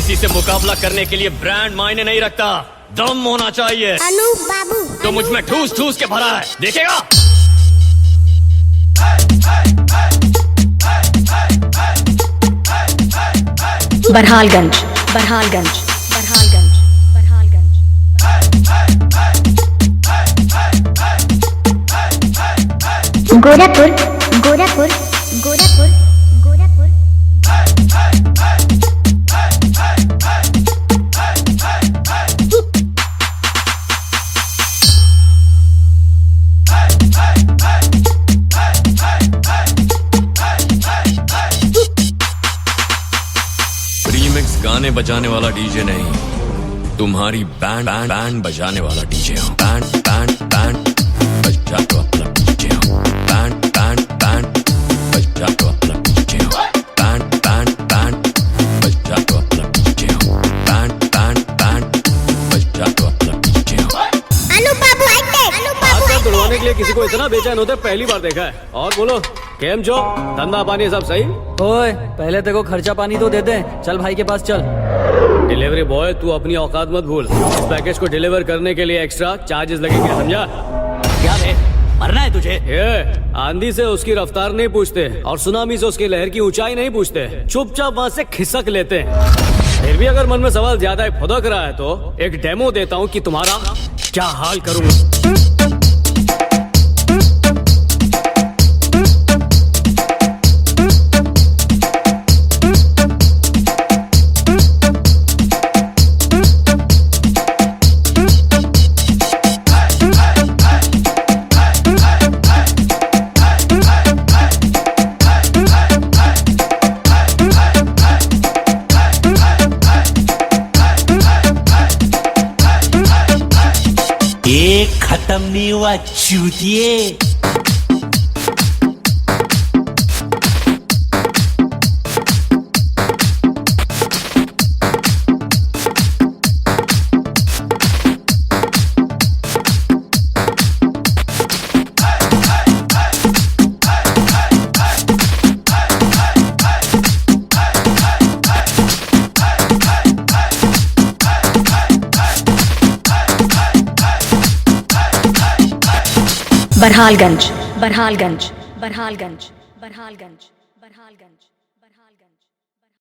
किसी से मुकाबला करने के लिए ब्रांड मायने नहीं रखता, दम होना चाहिए। अनु बाबू तो मुझ में ठूस ठूस के भरा है, देखेगा। बरहालगंज बरहालगंज बरहालगंज बरहालगंज गोरखपुर गोरखपुर गोरखपुर गोरखपुर रीमिक्स गाने बजाने वाला डीजे नहीं, तुम्हारी बैंड बैंड बैंड बजाने वाला डीजे हूँ। बैंड बैंड बैंड बजाने वाला डीजे हूँ। बैंड बैंड बैंड बजाने वाला डीजे हूँ। बैंड बैंड बैंड बजाने वाला डीजे हूँ। बैंड बैंड बैंड बजाने वाला डीजे हूँ। अनु बाबू हाथ तुड़वाने के लिए किसी को इतना बेचैन होते पहली बार देखा है। और बोलो केम जो धंधा पानी सब सही? ओए पहले तेरे को खर्चा पानी तो दे दे। चल भाई के पास चल। डिलीवरी बॉय तू अपनी औकात मत भूल। इस पैकेज को डिलीवर करने के लिए एक्स्ट्रा चार्जेस लगेंगे, समझा? क्या बे मरना है तुझे? ये आंधी से उसकी रफ्तार नहीं पूछते और सुनामी से उसकी लहर की ऊंचाई नहीं पूछते, चुपचाप वहाँ से खिसक लेते हैं। फिर भी अगर मन में सवाल ज्यादा फुदक रहा है तो एक डेमो देता हूँ कि तुम्हारा क्या हाल करूँगा। खत्म नहीं हुआ चूतिए। बरहालगंज बरहालगंज बरहालगंज बरहालगंज बरहालगंज